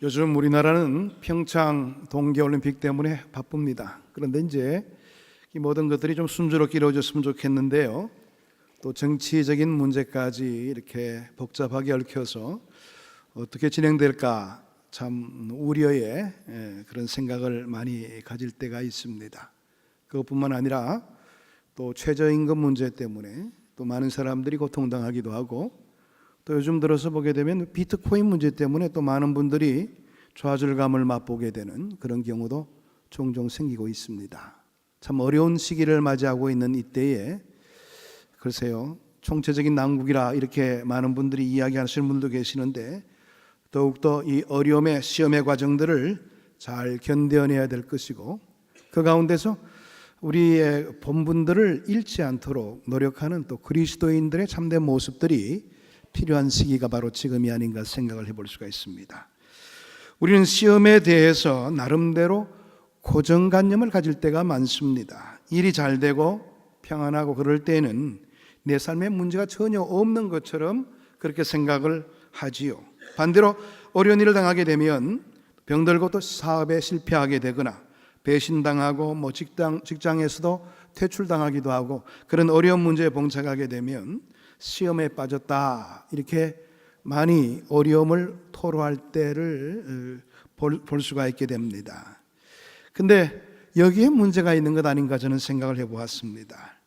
요즘 우리나라는 평창 동계올림픽 때문에 바쁩니다. 그런데 이제 이 모든 것들이 좀 순조롭게 이루어졌으면 좋겠는데요. 또 정치적인 문제까지 이렇게 복잡하게 얽혀서 어떻게 진행될까 참 우려의 그런 생각을 많이 가질 때가 있습니다. 그것뿐만 아니라 또 최저임금 문제 때문에 또 많은 사람들이 고통당하기도 하고, 또 요즘 들어서 보게 되면 비트코인 문제 때문에 또 많은 분들이 좌절감을 맛보게 되는 그런 경우도 종종 생기고 있습니다. 참 어려운 시기를 맞이하고 있는 이때에 글쎄요, 총체적인 난국이라 이렇게 많은 분들이 이야기하시는 분도 계시는데, 더욱더 이 어려움의 시험의 과정들을 잘 견뎌내야 될 것이고, 그 가운데서 우리의 본분들을 잃지 않도록 노력하는 또 그리스도인들의 참된 모습들이 필요한 시기가 바로 지금이 아닌가 생각을 해볼 수가 있습니다. 우리는 시험에 대해서 나름대로 고정관념을 가질 때가 많습니다. 일이 잘 되고 평안하고 그럴 때는 내 삶에 문제가 전혀 없는 것처럼 그렇게 생각을 하지요. 반대로 어려운 일을 당하게 되면 병들고 또 사업에 실패하게 되거나 배신당하고 직장에서도 퇴출당하기도 하고, 그런 어려운 문제에 봉착하게 되면 시험에 빠졌다 이렇게 많이 어려움을 토로할 때를 볼 수가 있게 됩니다. 근데 여기에 문제가 있는 것 아닌가 저는 생각을 해보았습니다.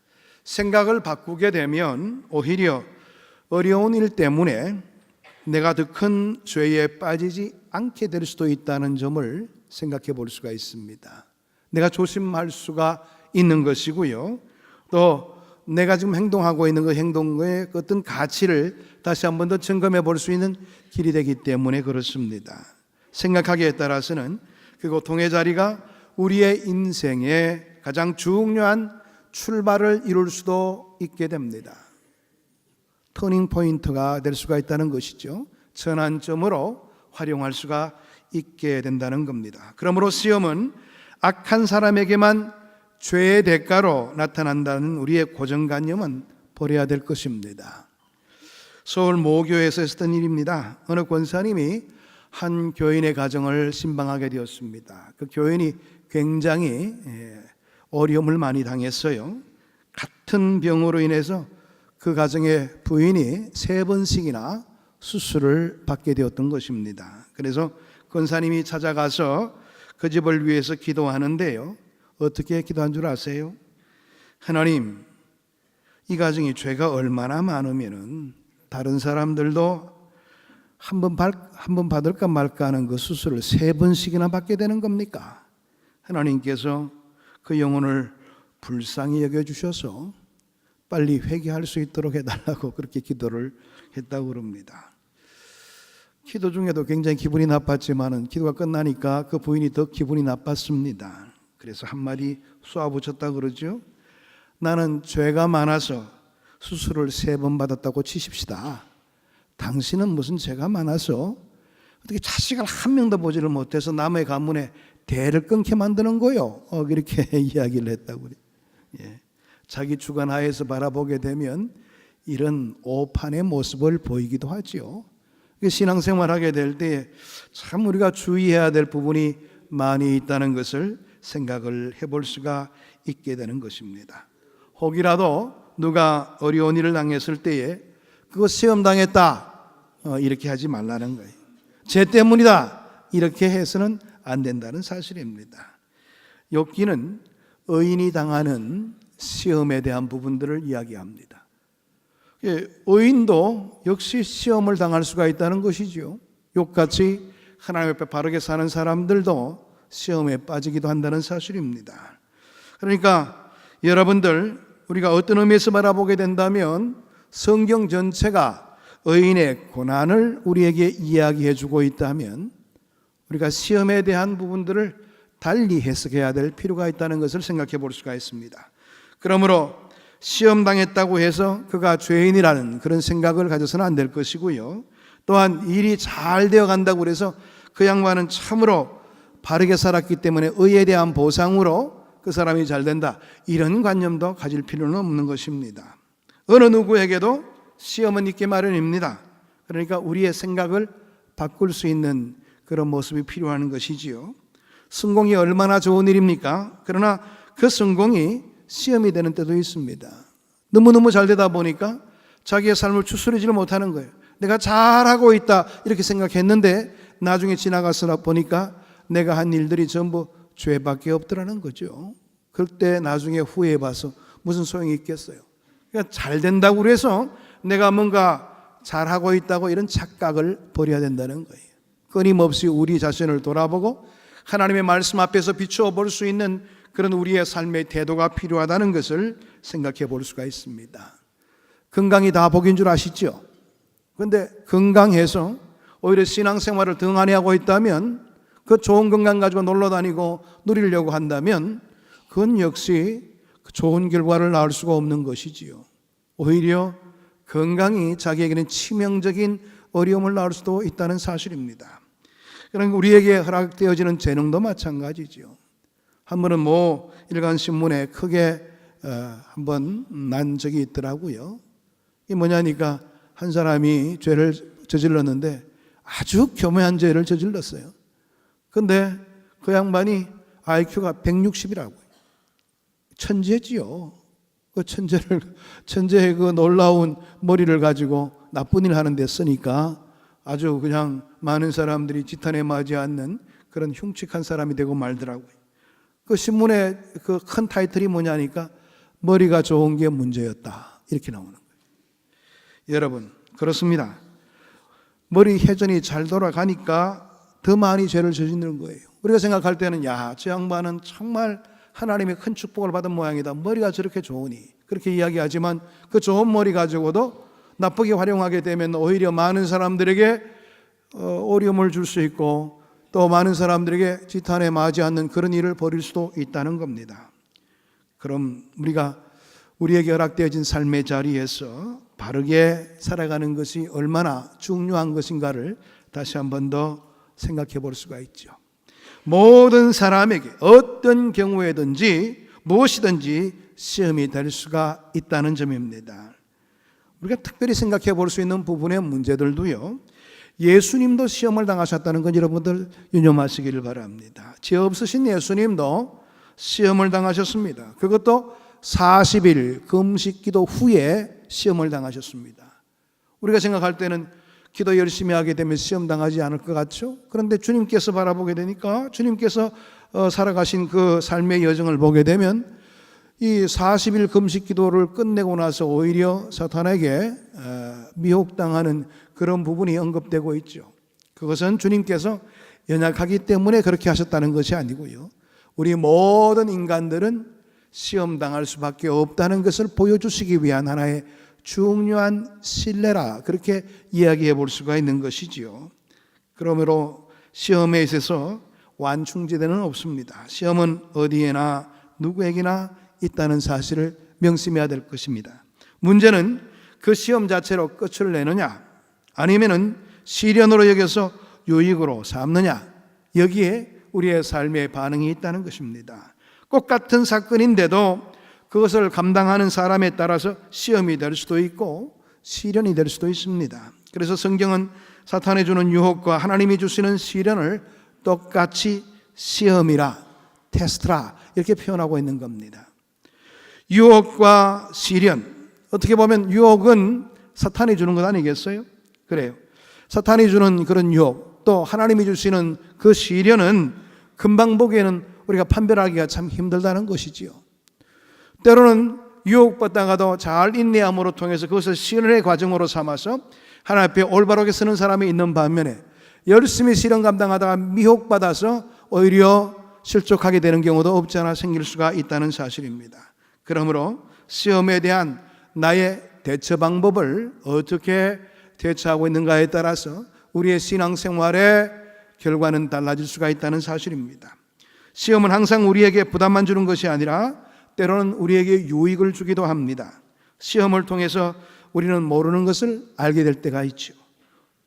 생각을 바꾸게 되면 오히려 어려운 일 때문에 내가 더 큰 죄에 빠지지 않게 될 수도 있다는 점을 생각해 볼 수가 있습니다. 내가 조심할 수가 있는 것이고요, 또 내가 지금 행동하고 있는 그 행동의 어떤 가치를 다시 한 번 더 점검해 볼 수 있는 길이 되기 때문에 그렇습니다. 생각하기에 따라서는 그 고통의 자리가 우리의 인생의 가장 중요한 출발을 이룰 수도 있게 됩니다. 터닝 포인트가 될 수가 있다는 것이죠. 전환점으로 활용할 수가 있게 된다는 겁니다. 그러므로 시험은 악한 사람에게만 죄의 대가로 나타난다는 우리의 고정관념은 버려야 될 것입니다. 서울 모교에서 있었던 일입니다. 어느 권사님이 한 교인의 가정을 신방하게 되었습니다. 그 교인이 굉장히 어려움을 많이 당했어요. 같은 병으로 인해서 그 가정의 부인이 3번씩이나 수술을 받게 되었던 것입니다. 그래서 권사님이 찾아가서 그 집을 위해서 기도하는데요, 어떻게 기도한 줄 아세요? 하나님, 이 가정이 죄가 얼마나 많으면은 다른 사람들도 한 번 받을까 말까 하는 그 수술을 3번씩이나 받게 되는 겁니까? 하나님께서 그 영혼을 불쌍히 여겨주셔서 빨리 회개할 수 있도록 해달라고 그렇게 기도를 했다고 그럽니다. 기도 중에도 굉장히 기분이 나빴지만은 기도가 끝나니까 그 부인이 더 기분이 나빴습니다. 그래서 한마디 쏘아붙였다 그러죠. 나는 죄가 많아서 수술을 3번 받았다고 치십시다. 당신은 무슨 죄가 많아서 어떻게 자식을 한 명도 보지를 못해서 남의 가문에 대를 끊게 만드는 거요. 이렇게 이야기를 했다고 그래요. 예. 자기 주관 하에서 바라보게 되면 이런 오판의 모습을 보이기도 하죠. 신앙생활하게 될 때 참 우리가 주의해야 될 부분이 많이 있다는 것을 생각을 해볼 수가 있게 되는 것입니다. 혹이라도 누가 어려운 일을 당했을 때에 그거 시험 당했다 이렇게 하지 말라는 거예요. 죄 때문이다 이렇게 해서는 안 된다는 사실입니다. 욥기는 의인이 당하는 시험에 대한 부분들을 이야기합니다. 의인도 역시 시험을 당할 수가 있다는 것이죠. 욥같이 하나님 앞에 바르게 사는 사람들도 시험에 빠지기도 한다는 사실입니다. 그러니까 여러분들, 우리가 어떤 의미에서 바라보게 된다면 성경 전체가 의인의 고난을 우리에게 이야기해 주고 있다면 우리가 시험에 대한 부분들을 달리 해석해야 될 필요가 있다는 것을 생각해 볼 수가 있습니다. 그러므로 시험 당했다고 해서 그가 죄인이라는 그런 생각을 가져서는 안 될 것이고요, 또한 일이 잘 되어 간다고 해서 그 양반은 참으로 바르게 살았기 때문에 의에 대한 보상으로 그 사람이 잘 된다 이런 관념도 가질 필요는 없는 것입니다. 어느 누구에게도 시험은 있기 마련입니다. 그러니까 우리의 생각을 바꿀 수 있는 그런 모습이 필요한 것이지요. 성공이 얼마나 좋은 일입니까? 그러나 그 성공이 시험이 되는 때도 있습니다. 너무너무 잘 되다 보니까 자기의 삶을 추스리지를 못하는 거예요. 내가 잘하고 있다 이렇게 생각했는데 나중에 지나가서 보니까 내가 한 일들이 전부 죄밖에 없더라는 거죠. 그때 나중에 후회해봐서 무슨 소용이 있겠어요. 그러니까 잘 된다고 해서 내가 뭔가 잘하고 있다고 이런 착각을 버려야 된다는 거예요. 끊임없이 우리 자신을 돌아보고 하나님의 말씀 앞에서 비추어 볼 수 있는 그런 우리의 삶의 태도가 필요하다는 것을 생각해 볼 수가 있습니다. 건강이 다 복인 줄 아시죠? 그런데 건강해서 오히려 신앙생활을 등한히 하고 있다면, 그 좋은 건강 가지고 놀러 다니고 누리려고 한다면 그건 역시 좋은 결과를 낳을 수가 없는 것이지요. 오히려 건강이 자기에게는 치명적인 어려움을 낳을 수도 있다는 사실입니다. 그러니까 우리에게 허락되어지는 재능도 마찬가지죠. 한 번은 일간신문에 크게 한번 난 적이 있더라고요. 이게 뭐냐니까 한 사람이 죄를 저질렀는데 아주 교묘한 죄를 저질렀어요. 근데 그 양반이 IQ가 160이라고요. 천재지요. 그 천재의 그 놀라운 머리를 가지고 나쁜 일 하는 데 쓰니까 아주 그냥 많은 사람들이 지탄에 맞지 않는 그런 흉측한 사람이 되고 말더라고요. 그 신문에 그 큰 타이틀이 뭐냐니까 머리가 좋은 게 문제였다 이렇게 나오는 거예요. 여러분, 그렇습니다. 머리 회전이 잘 돌아가니까 더 많이 죄를 저지르는 거예요. 우리가 생각할 때는 저 양반은 정말 하나님의 큰 축복을 받은 모양이다. 머리가 저렇게 좋으니 그렇게 이야기하지만 그 좋은 머리 가지고도 나쁘게 활용하게 되면 오히려 많은 사람들에게 어려움을 줄 수 있고 또 많은 사람들에게 지탄에 맞지 않는 그런 일을 벌일 수도 있다는 겁니다. 그럼 우리가 우리에게 허락되어진 삶의 자리에서 바르게 살아가는 것이 얼마나 중요한 것인가를 다시 한 번 더 생각해 볼 수가 있죠. 모든 사람에게 어떤 경우에든지 무엇이든지 시험이 될 수가 있다는 점입니다. 우리가 특별히 생각해 볼 수 있는 부분의 문제들도요, 예수님도 시험을 당하셨다는 건 여러분들 유념하시기를 바랍니다. 죄 없으신 예수님도 시험을 당하셨습니다. 그것도 40일 금식 기도 후에 시험을 당하셨습니다. 우리가 생각할 때는 기도 열심히 하게 되면 시험 당하지 않을 것 같죠? 그런데 주님께서 바라보게 되니까 주님께서 살아가신 그 삶의 여정을 보게 되면 이 40일 금식 기도를 끝내고 나서 오히려 사탄에게 미혹당하는 그런 부분이 언급되고 있죠. 그것은 주님께서 연약하기 때문에 그렇게 하셨다는 것이 아니고요, 우리 모든 인간들은 시험당할 수밖에 없다는 것을 보여주시기 위한 하나의 중요한 신뢰라, 그렇게 이야기해 볼 수가 있는 것이지요. 그러므로 시험에 있어서 완충지대는 없습니다. 시험은 어디에나 누구에게나 있다는 사실을 명심해야 될 것입니다. 문제는 그 시험 자체로 끝을 내느냐 아니면은 시련으로 여겨서 유익으로 삼느냐, 여기에 우리의 삶의 반응이 있다는 것입니다. 똑같은 사건인데도 그것을 감당하는 사람에 따라서 시험이 될 수도 있고 시련이 될 수도 있습니다. 그래서 성경은 사탄이 주는 유혹과 하나님이 주시는 시련을 똑같이 시험이라, 테스트라 이렇게 표현하고 있는 겁니다. 유혹과 시련, 어떻게 보면 유혹은 사탄이 주는 것 아니겠어요? 그래요. 사탄이 주는 그런 유혹, 또 하나님이 주시는 그 시련은 금방 보기에는 우리가 판별하기가 참 힘들다는 것이지요. 때로는 유혹받다가도 잘 인내함으로 통해서 그것을 시련의 과정으로 삼아서 하나님 앞에 올바르게 서는 사람이 있는 반면에 열심히 시련 감당하다가 미혹받아서 오히려 실족하게 되는 경우도 없지 않아 생길 수가 있다는 사실입니다. 그러므로 시험에 대한 나의 대처 방법을 어떻게 대처하고 있는가에 따라서 우리의 신앙생활의 결과는 달라질 수가 있다는 사실입니다. 시험은 항상 우리에게 부담만 주는 것이 아니라 때로는 우리에게 유익을 주기도 합니다. 시험을 통해서 우리는 모르는 것을 알게 될 때가 있죠.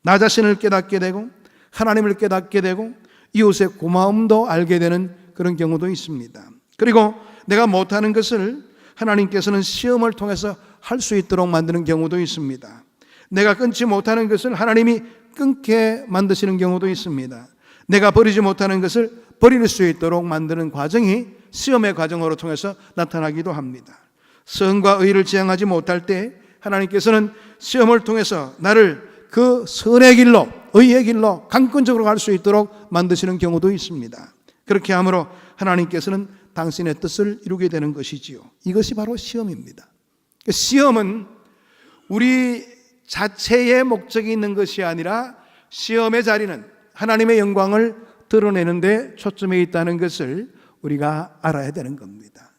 나 자신을 깨닫게 되고 하나님을 깨닫게 되고 이웃의 고마움도 알게 되는 그런 경우도 있습니다. 그리고 내가 못하는 것을 하나님께서는 시험을 통해서 할 수 있도록 만드는 경우도 있습니다. 내가 끊지 못하는 것을 하나님이 끊게 만드시는 경우도 있습니다. 내가 버리지 못하는 것을 버릴 수 있도록 만드는 과정이 시험의 과정으로 통해서 나타나기도 합니다. 선과 의를 지향하지 못할 때 하나님께서는 시험을 통해서 나를 그 선의 길로, 의의 길로 강권적으로 갈 수 있도록 만드시는 경우도 있습니다. 그렇게 함으로 하나님께서는 당신의 뜻을 이루게 되는 것이지요. 이것이 바로 시험입니다. 시험은 우리 자체의 목적이 있는 것이 아니라 시험의 자리는 하나님의 영광을 드러내는 데 초점에 있다는 것을 우리가 알아야 되는 겁니다.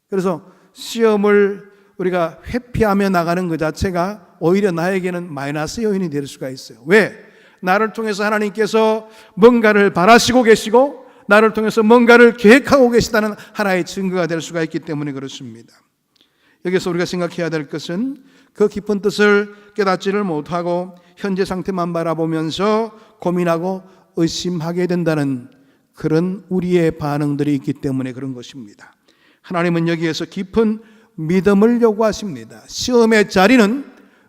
그래서 시험을 우리가 회피하며 나가는 것 자체가 오히려 나에게는 마이너스 요인이 될 수가 있어요. 왜? 나를 통해서 하나님께서 뭔가를 바라시고 계시고 나를 통해서 뭔가를 계획하고 계시다는 하나의 증거가 될 수가 있기 때문에 그렇습니다. 여기서 우리가 생각해야 될 것은 그 깊은 뜻을 깨닫지를 못하고 현재 상태만 바라보면서 고민하고 의심하게 된다는 그런 우리의 반응들이 있기 때문에 그런 것입니다. 하나님은 여기에서 깊은 믿음을 요구하십니다. 시험의 자리는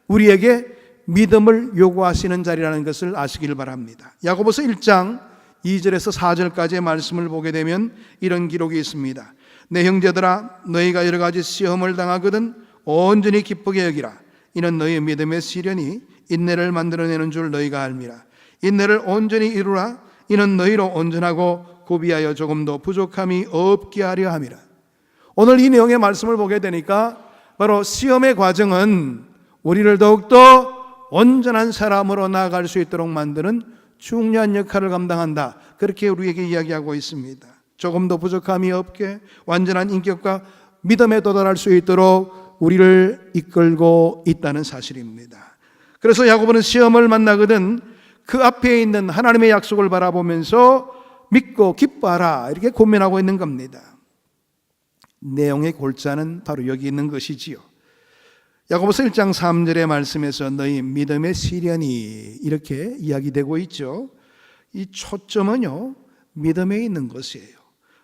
우리에게 믿음을 요구하시는 자리라는 것을 아시길 바랍니다. 야고보서 1장 2절에서 4절까지의 말씀을 보게 되면 이런 기록이 있습니다. 내 형제들아 너희가 여러 가지 시험을 당하거든 온전히 기쁘게 여기라. 이는 너희의 믿음의 시련이 인내를 만들어내는 줄 너희가 알미라. 인내를 온전히 이루라. 이는 너희로 온전하고 고비하여 조금도 부족함이 없게 하려 함이라. 오늘 이 내용의 말씀을 보게 되니까 바로 시험의 과정은 우리를 더욱더 온전한 사람으로 나아갈 수 있도록 만드는 중요한 역할을 감당한다. 그렇게 우리에게 이야기하고 있습니다. 조금도 부족함이 없게 완전한 인격과 믿음에 도달할 수 있도록 우리를 이끌고 있다는 사실입니다. 그래서 야고보는 시험을 만나거든 그 앞에 있는 하나님의 약속을 바라보면서 믿고 기뻐하라 이렇게 고민하고 있는 겁니다. 내용의 골자는 바로 여기 있는 것이지요. 야고보서 1장 3절의 말씀에서 너희 믿음의 시련이 이렇게 이야기되고 있죠. 이 초점은요 믿음에 있는 것이에요.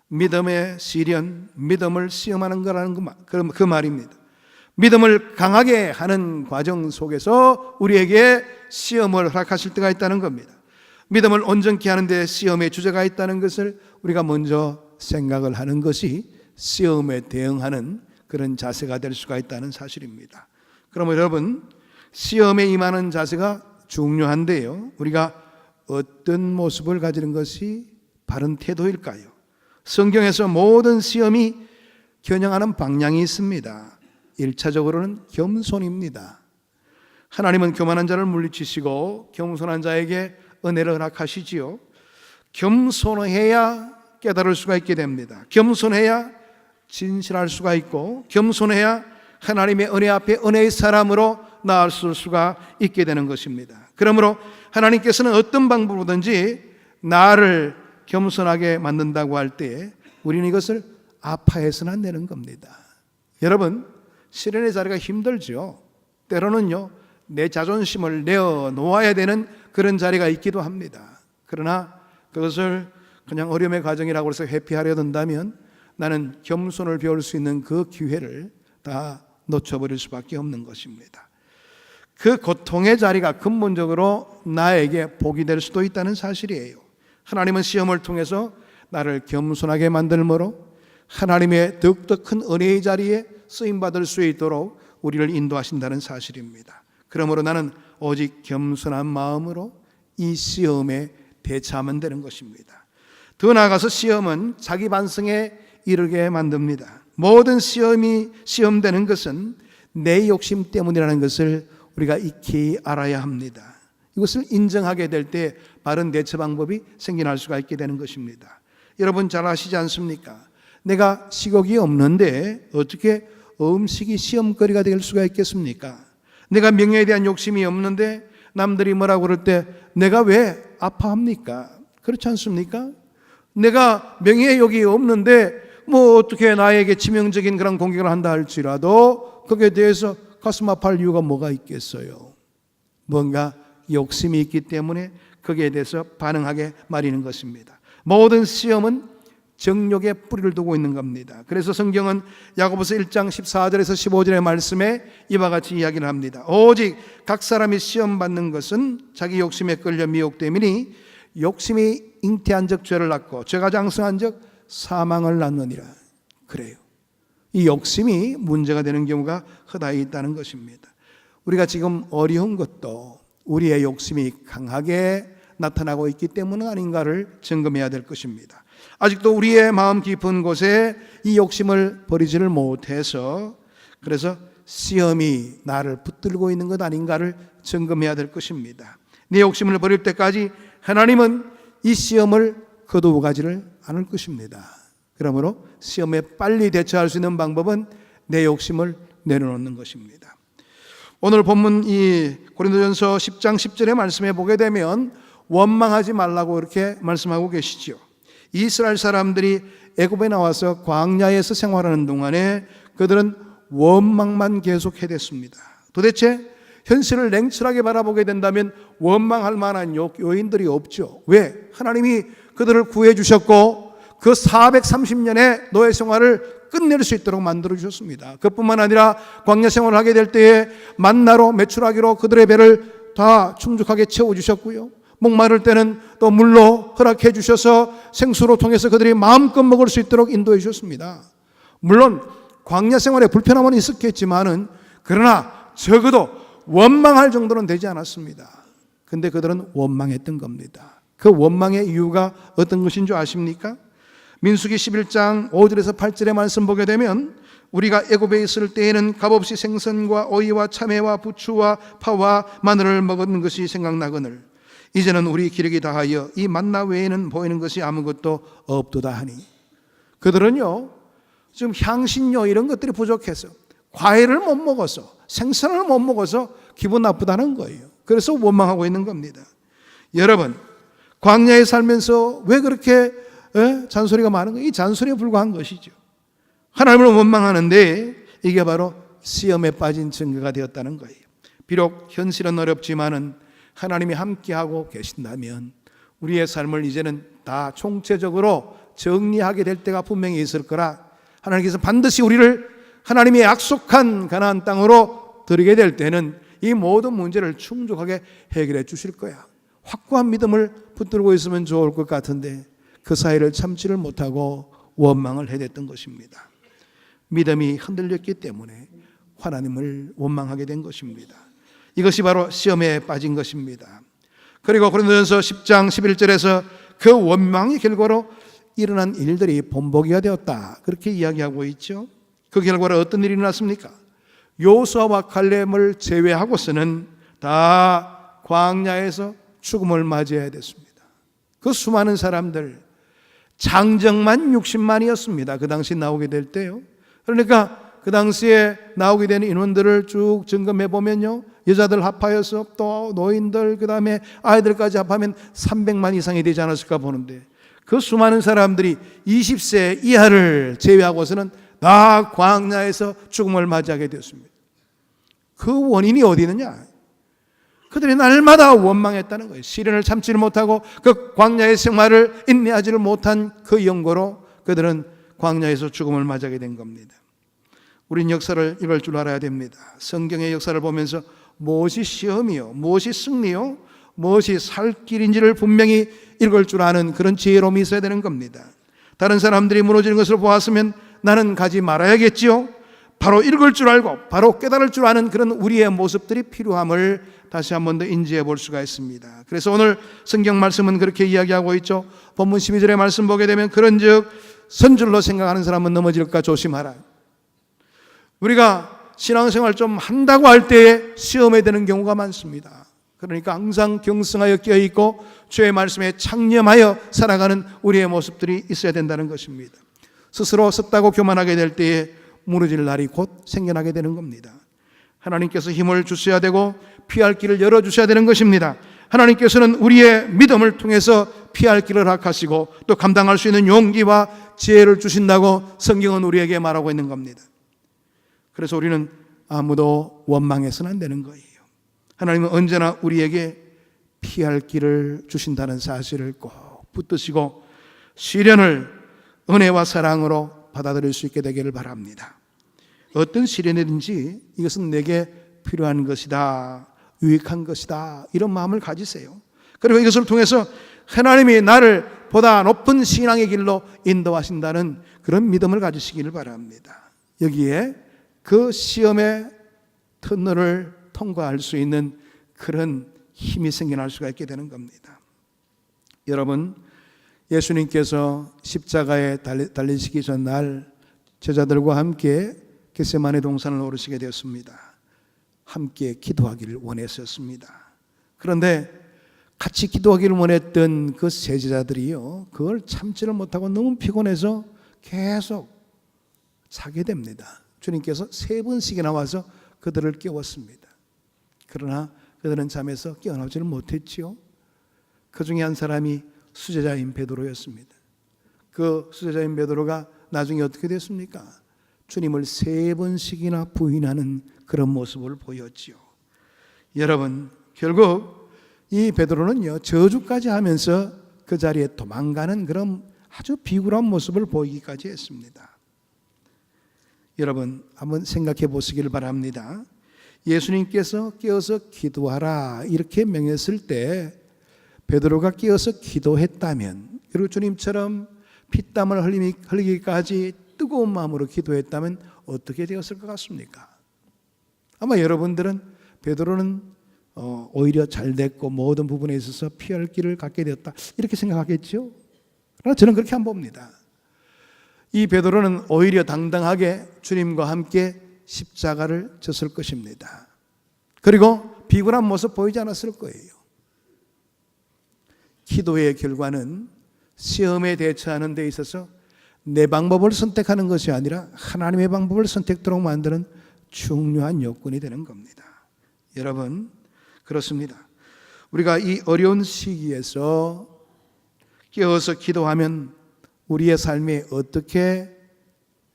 믿음의 시련, 믿음을 시험하는 거라는 그 말입니다. 믿음을 강하게 하는 과정 속에서 우리에게 시험을 허락하실 때가 있다는 겁니다. 믿음을 온전케 하는 데 시험의 주제가 있다는 것을 우리가 먼저 생각을 하는 것이 시험에 대응하는 그런 자세가 될 수가 있다는 사실입니다. 그러면 여러분, 시험에 임하는 자세가 중요한데요, 우리가 어떤 모습을 가지는 것이 바른 태도일까요? 성경에서 모든 시험이 겨냥하는 방향이 있습니다. 1차적으로는 겸손입니다. 하나님은 교만한 자를 물리치시고 겸손한 자에게 은혜를 허락하시지요. 겸손해야 깨달을 수가 있게 됩니다. 겸손해야 진실할 수가 있고 겸손해야 하나님의 은혜 앞에 은혜의 사람으로 나아설 수가 있게 되는 것입니다. 그러므로 하나님께서는 어떤 방법으로든지 나를 겸손하게 만든다고 할 때 우리는 이것을 아파해서는 안 되는 겁니다. 여러분, 시련의 자리가 힘들죠. 때로는요 내 자존심을 내어놓아야 되는 그런 자리가 있기도 합니다. 그러나 그것을 그냥 어려움의 과정이라고 해서 회피하려 든다면 나는 겸손을 배울 수 있는 그 기회를 다 놓쳐버릴 수밖에 없는 것입니다. 그 고통의 자리가 근본적으로 나에게 복이 될 수도 있다는 사실이에요. 하나님은 시험을 통해서 나를 겸손하게 만들므로 하나님의 더욱더 큰 은혜의 자리에 쓰임받을 수 있도록 우리를 인도하신다는 사실입니다. 그러므로 나는 오직 겸손한 마음으로 이 시험에 대처하면 되는 것입니다. 더 나아가서 시험은 자기 반성에 이르게 만듭니다. 모든 시험되는 것은 내 욕심 때문이라는 것을 우리가 익히 알아야 합니다. 이것을 인정하게 될 때 바른 대처 방법이 생겨날 수가 있게 되는 것입니다. 여러분 잘 아시지 않습니까? 내가 식욕이 없는데 어떻게 음식이 시험거리가 될 수가 있겠습니까? 내가 명예에 대한 욕심이 없는데 남들이 뭐라고 그럴 때 내가 왜 아파합니까? 그렇지 않습니까? 내가 명예의 욕이 없는데 뭐 어떻게 나에게 치명적인 그런 공격을 한다 할지라도 거기에 대해서 가슴 아파할 이유가 뭐가 있겠어요? 뭔가 욕심이 있기 때문에 거기에 대해서 반응하게 마련인 것입니다. 모든 시험은 정욕에 뿌리를 두고 있는 겁니다. 그래서 성경은 야고보서 1장 14절에서 15절의 말씀에 이와 같이 이야기를 합니다. 오직 각 사람이 시험 받는 것은 자기 욕심에 끌려 미혹됨이니 욕심이 잉태한 적 죄를 낳고 죄가 장성한 적 사망을 낳느니라. 그래요. 이 욕심이 문제가 되는 경우가 허다히 있다는 것입니다. 우리가 지금 어려운 것도 우리의 욕심이 강하게 나타나고 있기 때문 아닌가를 점검해야 될 것입니다. 아직도 우리의 마음 깊은 곳에 이 욕심을 버리지를 못해서 그래서 시험이 나를 붙들고 있는 것 아닌가를 점검해야 될 것입니다. 내 욕심을 버릴 때까지 하나님은 이 시험을 거두어가지를 않을 것입니다. 그러므로 시험에 빨리 대처할 수 있는 방법은 내 욕심을 내려놓는 것입니다. 오늘 본문 이 고린도전서 10장 10절의 말씀에 보게 되면 원망하지 말라고 이렇게 말씀하고 계시죠. 이스라엘 사람들이 애굽에 나와서 광야에서 생활하는 동안에 그들은 원망만 계속 해댔습니다. 도대체 현실을 냉철하게 바라보게 된다면 원망할 만한 요인들이 없죠. 왜? 하나님이 그들을 구해 주셨고 그 430년의 노예 생활을 끝낼 수 있도록 만들어 주셨습니다. 그뿐만 아니라 광야 생활을 하게 될 때에 만나로 매출하기로 그들의 배를 다 충족하게 채워 주셨고요. 목마를 때는 또 물로 허락해 주셔서 생수로 통해서 그들이 마음껏 먹을 수 있도록 인도해 주셨습니다. 물론 광야 생활에 불편함은 있었겠지만은 그러나 적어도 원망할 정도는 되지 않았습니다. 근데 그들은 원망했던 겁니다. 그 원망의 이유가 어떤 것인 줄 아십니까? 민수기 11장 5절에서 8절의 말씀 보게 되면 우리가 애굽에 있을 때에는 값없이 생선과 오이와 참외와 부추와 파와 마늘을 먹었는 것이 생각나거늘 이제는 우리 기력이 다하여 이 만나 외에는 보이는 것이 아무것도 없도다 하니 그들은요 지금 향신료 이런 것들이 부족해서 과일을 못 먹어서 생선을 못 먹어서 기분 나쁘다는 거예요. 그래서 원망하고 있는 겁니다. 여러분 광야에 살면서 왜 그렇게 잔소리가 많은 거예요? 이 잔소리에 불과한 것이죠. 하나님을 원망하는데 이게 바로 시험에 빠진 증거가 되었다는 거예요. 비록 현실은 어렵지만은 하나님이 함께하고 계신다면 우리의 삶을 이제는 다 총체적으로 정리하게 될 때가 분명히 있을 거라 하나님께서 반드시 우리를 하나님의 약속한 가나안 땅으로 들이게 될 때는 이 모든 문제를 충족하게 해결해 주실 거야. 확고한 믿음을 붙들고 있으면 좋을 것 같은데 그 사이를 참지를 못하고 원망을 해댔던 것입니다. 믿음이 흔들렸기 때문에 하나님을 원망하게 된 것입니다. 이것이 바로 시험에 빠진 것입니다. 그리고 고린도전서 10장 11절에서 그 원망의 결과로 일어난 일들이 본보기가 되었다. 그렇게 이야기하고 있죠. 그 결과로 어떤 일이 일어났습니까? 여호수아와 칼렙을 제외하고서는 다 광야에서 죽음을 맞이해야 됐습니다. 그 수많은 사람들 장정만 60만이었습니다. 그 당시 나오게 될 때요. 그러니까 그 당시에 나오게 되는 인원들을 쭉 점검해 보면요, 여자들 합하여서 또 노인들 그 다음에 아이들까지 합하면 300만 이상이 되지 않았을까 보는데 그 수많은 사람들이 20세 이하를 제외하고서는 다 광야에서 죽음을 맞이하게 되었습니다. 그 원인이 어디 있느냐? 그들이 날마다 원망했다는 거예요. 시련을 참지를 못하고 그 광야의 생활을 인내하지를 못한 그 연고로 그들은 광야에서 죽음을 맞이하게 된 겁니다. 우린 역사를 읽을 줄 알아야 됩니다. 성경의 역사를 보면서 무엇이 시험이요, 무엇이 승리요, 무엇이 살 길인지를 분명히 읽을 줄 아는 그런 지혜로움이 있어야 되는 겁니다. 다른 사람들이 무너지는 것을 보았으면 나는 가지 말아야겠지요. 바로 읽을 줄 알고 바로 깨달을 줄 아는 그런 우리의 모습들이 필요함을 다시 한 번 더 인지해 볼 수가 있습니다. 그래서 오늘 성경 말씀은 그렇게 이야기하고 있죠. 본문 12절의 말씀 보게 되면 그런즉 선줄로 생각하는 사람은 넘어질까 조심하라. 우리가 신앙생활 좀 한다고 할 때에 시험에 드는 경우가 많습니다. 그러니까 항상 경성하여 끼어있고 주의 말씀에 창념하여 살아가는 우리의 모습들이 있어야 된다는 것입니다. 스스로 섰다고 교만하게 될 때에 무너질 날이 곧 생겨나게 되는 겁니다. 하나님께서 힘을 주셔야 되고 피할 길을 열어주셔야 되는 것입니다. 하나님께서는 우리의 믿음을 통해서 피할 길을 허락하시고 또 감당할 수 있는 용기와 지혜를 주신다고 성경은 우리에게 말하고 있는 겁니다. 그래서 우리는 아무도 원망해서는 안 되는 거예요. 하나님은 언제나 우리에게 피할 길을 주신다는 사실을 꼭 붙드시고 시련을 은혜와 사랑으로 받아들일 수 있게 되기를 바랍니다. 어떤 시련이든지 이것은 내게 필요한 것이다, 유익한 것이다, 이런 마음을 가지세요. 그리고 이것을 통해서 하나님이 나를 보다 높은 신앙의 길로 인도하신다는 그런 믿음을 가지시기를 바랍니다. 여기에 그 시험의 터널을 통과할 수 있는 그런 힘이 생겨날 수가 있게 되는 겁니다. 여러분, 예수님께서 십자가에 달리시기 전날 제자들과 함께 겟세마네 동산을 오르시게 되었습니다. 함께 기도하기를 원했었습니다. 그런데 같이 기도하기를 원했던 그 세 제자들이요, 그걸 참지를 못하고 너무 피곤해서 계속 자게 됩니다. 주님께서 3번씩이나 와서 그들을 깨웠습니다. 그러나 그들은 잠에서 깨어나지를 못했지요. 그 중에 한 사람이 수제자인 베드로였습니다. 그 수제자인 베드로가 나중에 어떻게 됐습니까? 주님을 3번씩이나 부인하는 그런 모습을 보였지요. 여러분, 결국 이 베드로는요, 저주까지 하면서 그 자리에 도망가는 그런 아주 비굴한 모습을 보이기까지 했습니다. 여러분, 한번 생각해 보시기를 바랍니다. 예수님께서 깨어서 기도하라 이렇게 명했을 때 베드로가 깨어서 기도했다면, 그리고 주님처럼 피땀을 흘리기까지 뜨거운 마음으로 기도했다면 어떻게 되었을 것 같습니까? 아마 여러분들은 베드로는 오히려 잘 됐고 모든 부분에 있어서 피할 길을 갖게 되었다 이렇게 생각하겠죠? 그러나 저는 그렇게 안 봅니다. 이 베드로는 오히려 당당하게 주님과 함께 십자가를 졌을 것입니다. 그리고 비굴한 모습 보이지 않았을 거예요. 기도의 결과는 시험에 대처하는 데 있어서 내 방법을 선택하는 것이 아니라 하나님의 방법을 선택토록 만드는 중요한 요건이 되는 겁니다. 여러분, 그렇습니다. 우리가 이 어려운 시기에서 깨어서 기도하면 우리의 삶이 어떻게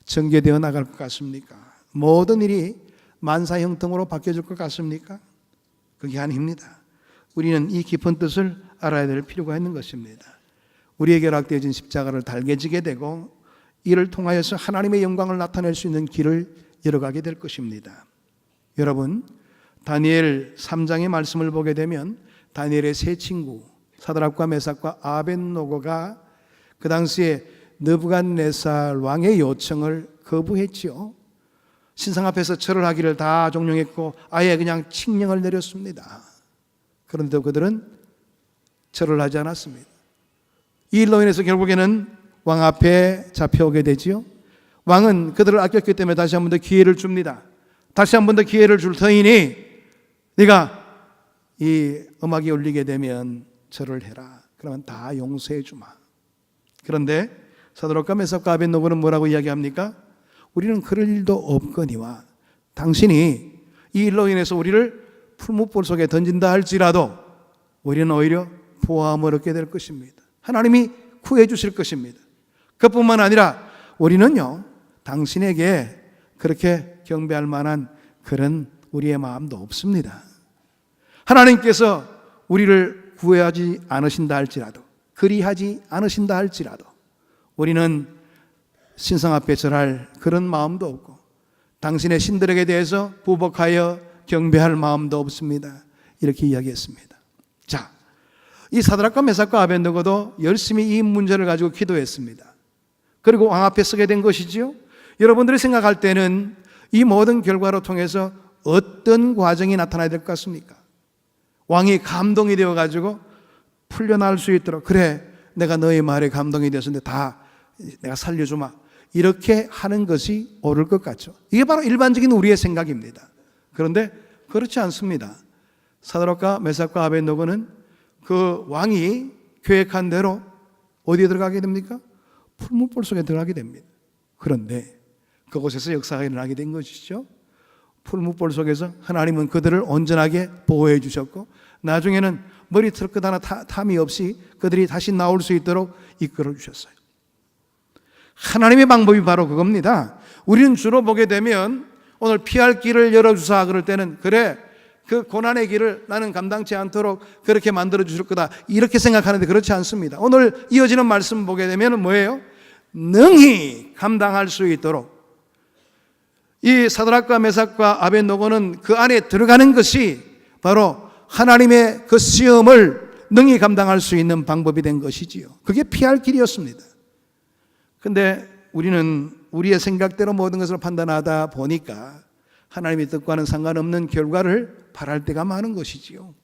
전개되어 나갈 것 같습니까? 모든 일이 만사형통으로 바뀌어질 것 같습니까? 그게 아닙니다. 우리는 이 깊은 뜻을 알아야 될 필요가 있는 것입니다. 우리에게 허락되어진 십자가를 달게 지게 되고 이를 통하여서 하나님의 영광을 나타낼 수 있는 길을 열어가게 될 것입니다. 여러분, 다니엘 3장의 말씀을 보게 되면 다니엘의 세 친구 사드락과 메삭과 아벳노고가 그 당시에 느부갓네살 왕의 요청을 거부했지요. 신상 앞에서 절을 하기를 다 종용했고 아예 그냥 칙령을 내렸습니다. 그런데도 그들은 절을 하지 않았습니다. 이 일로 인해서 결국에는 왕 앞에 잡혀오게 되지요. 왕은 그들을 아꼈기 때문에 다시 한 번 더 기회를 줍니다. 다시 한 번 더 기회를 줄 터이니 네가 이 음악이 울리게 되면 절을 해라. 그러면 다 용서해 주마. 그런데 사드락과 메삭과 아벳노고는 뭐라고 이야기합니까? 우리는 그럴 일도 없거니와 당신이 이 일로 인해서 우리를 풀무불 속에 던진다 할지라도 우리는 오히려 보호함을 얻게 될 것입니다. 하나님이 구해 주실 것입니다. 그뿐만 아니라 우리는요, 당신에게 그렇게 경배할 만한 그런 우리의 마음도 없습니다. 하나님께서 우리를 구해하지 않으신다 할지라도, 그리하지 않으신다 할지라도 우리는 신상 앞에 절할 그런 마음도 없고 당신의 신들에게 대해서 부복하여 경배할 마음도 없습니다. 이렇게 이야기했습니다. 자, 이 사드락과 메삭과 아벳노고도 열심히 이 문제를 가지고 기도했습니다. 그리고 왕 앞에 서게 된 것이지요. 여러분들이 생각할 때는 이 모든 결과로 통해서 어떤 과정이 나타나야 될 것 같습니까? 왕이 감동이 되어 가지고 풀려날 수 있도록, 그래 내가 너의 말에 감동이 되었는데 다 내가 살려주마, 이렇게 하는 것이 옳을 것 같죠. 이게 바로 일반적인 우리의 생각입니다. 그런데 그렇지 않습니다. 사드락과 메삭과 아벳노고는 그 왕이 계획한 대로 어디에 들어가게 됩니까? 풀무불 속에 들어가게 됩니다. 그런데 그곳에서 역사가 일어나게 된 것이죠. 풀무불 속에서 하나님은 그들을 온전하게 보호해 주셨고 나중에는 머리털 끝 하나 탐이 없이 그들이 다시 나올 수 있도록 이끌어 주셨어요. 하나님의 방법이 바로 그겁니다. 우리는 주로 보게 되면 오늘 피할 길을 열어주사 그럴 때는 그래 그 고난의 길을 나는 감당치 않도록 그렇게 만들어 주실 거다 이렇게 생각하는데 그렇지 않습니다. 오늘 이어지는 말씀 보게 되면 뭐예요? 능히 감당할 수 있도록 이 사드락과 메삭과 아벳노고는 그 안에 들어가는 것이 바로 하나님의 그 시험을 능히 감당할 수 있는 방법이 된 것이지요. 그게 피할 길이었습니다. 근데 우리는 우리의 생각대로 모든 것을 판단하다 보니까 하나님의 뜻과는 상관없는 결과를 바랄 때가 많은 것이지요.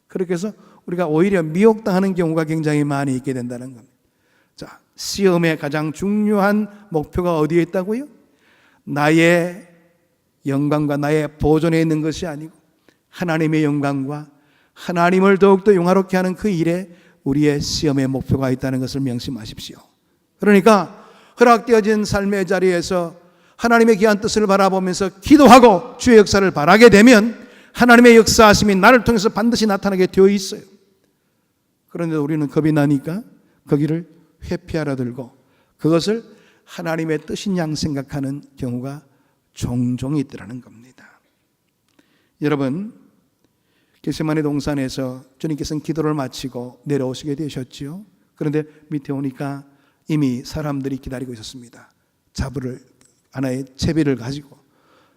그렇게 해서 우리가 오히려 미혹당하는 경우가 굉장히 많이 있게 된다는 겁니다. 자, 시험의 가장 중요한 목표가 어디에 있다고요? 나의 영광과 나의 보존에 있는 것이 아니고 하나님의 영광과 하나님을 더욱더 영화롭게 하는 그 일에 우리의 시험의 목표가 있다는 것을 명심하십시오. 그러니까 허락되어진 삶의 자리에서 하나님의 귀한 뜻을 바라보면서 기도하고 주의 역사를 바라게 되면 하나님의 역사하심이 나를 통해서 반드시 나타나게 되어 있어요. 그런데 우리는 겁이 나니까 거기를 회피하려 들고 그것을 하나님의 뜻인 양 생각하는 경우가 종종 있더라는 겁니다. 여러분, 겟세마네 동산에서 주님께서는 기도를 마치고 내려오시게 되셨지요. 그런데 밑에 오니까 이미 사람들이 기다리고 있었습니다. 하나의 채비를 가지고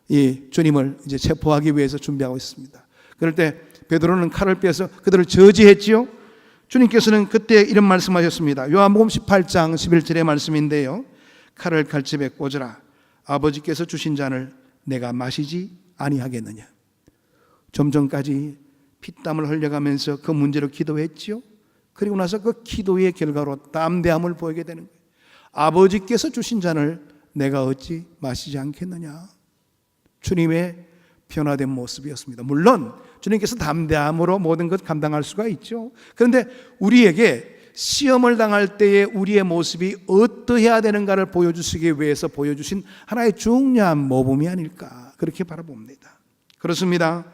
이 주님을 이제 체포하기 위해서 준비하고 있습니다. 그럴 때 베드로는 칼을 빼서 그들을 저지했지요. 주님께서는 그때 이런 말씀하셨습니다. 요한복음 18장 11절의 말씀인데요. 칼을 칼집에 꽂으라. 아버지께서 주신 잔을 내가 마시지 아니하겠느냐. 좀 전까지 피땀을 흘려가면서 그 문제로 기도했지요. 그리고 나서 그 기도의 결과로 담대함을 보이게 되는 거예요. 아버지께서 주신 잔을 내가 어찌 마시지 않겠느냐. 주님의 변화된 모습이었습니다. 물론 주님께서 담대함으로 모든 것 감당할 수가 있죠. 그런데 우리에게 시험을 당할 때의 우리의 모습이 어떠해야 되는가를 보여주시기 위해서 보여주신 하나의 중요한 모범이 아닐까 그렇게 바라봅니다. 그렇습니다.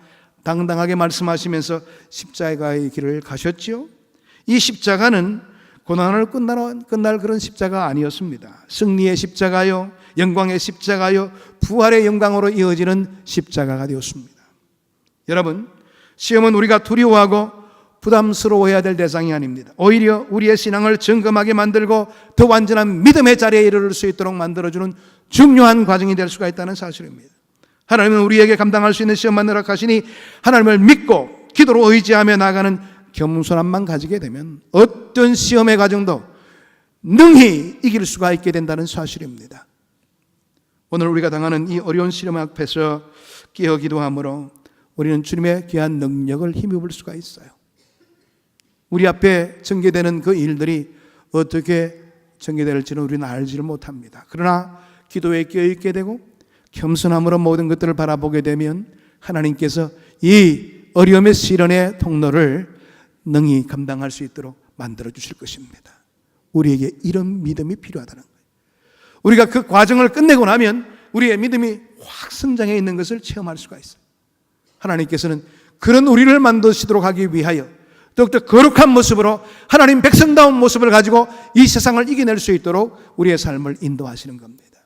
당당하게 말씀하시면서 십자가의 길을 가셨죠. 이 십자가는 고난을 끝날 그런 십자가 아니었습니다. 승리의 십자가요, 영광의 십자가요, 부활의 영광으로 이어지는 십자가가 되었습니다. 여러분, 시험은 우리가 두려워하고 부담스러워해야 될 대상이 아닙니다. 오히려 우리의 신앙을 점검하게 만들고 더 완전한 믿음의 자리에 이르를 수 있도록 만들어주는 중요한 과정이 될 수가 있다는 사실입니다. 하나님은 우리에게 감당할 수 있는 시험만 허락하시니 하나님을 믿고 기도로 의지하며 나아가는 겸손함만 가지게 되면 어떤 시험의 과정도 능히 이길 수가 있게 된다는 사실입니다. 오늘 우리가 당하는 이 어려운 시험 앞에서 깨어 기도함으로 우리는 주님의 귀한 능력을 힘입을 수가 있어요. 우리 앞에 전개되는 그 일들이 어떻게 전개될지는 우리는 알지를 못합니다. 그러나 기도에 깨어있게 되고 겸손함으로 모든 것들을 바라보게 되면 하나님께서 이 어려움의 시련의 통로를 능히 감당할 수 있도록 만들어 주실 것입니다. 우리에게 이런 믿음이 필요하다는 거예요. 우리가 그 과정을 끝내고 나면 우리의 믿음이 확 성장해 있는 것을 체험할 수가 있어요. 하나님께서는 그런 우리를 만드시도록 하기 위하여 더욱더 거룩한 모습으로 하나님 백성다운 모습을 가지고 이 세상을 이겨낼 수 있도록 우리의 삶을 인도하시는 겁니다.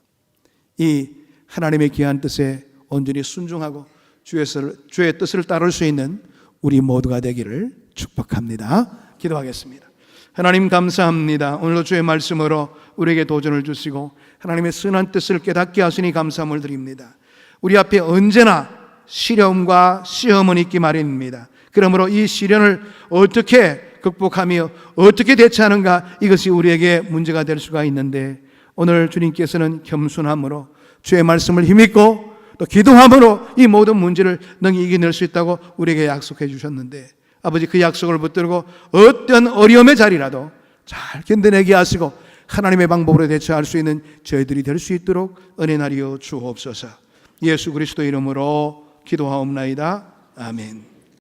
이 하나님의 귀한 뜻에 온전히 순종하고 주의 뜻을 따를 수 있는 우리 모두가 되기를 축복합니다. 기도하겠습니다. 하나님 감사합니다. 오늘도 주의 말씀으로 우리에게 도전을 주시고 하나님의 선한 뜻을 깨닫게 하시니 감사함을 드립니다. 우리 앞에 언제나 시련과 시험은 있기 마련입니다. 그러므로 이 시련을 어떻게 극복하며 어떻게 대처하는가, 이것이 우리에게 문제가 될 수가 있는데 오늘 주님께서는 겸손함으로 주의 말씀을 힘입고 또 기도함으로 이 모든 문제를 능히 이겨낼 수 있다고 우리에게 약속해 주셨는데 아버지, 그 약속을 붙들고 어떤 어려움의 자리라도 잘 견뎌내게 하시고 하나님의 방법으로 대처할 수 있는 저희들이 될 수 있도록 은혜 나리여 주옵소서. 예수 그리스도 이름으로 기도하옵나이다. 아멘.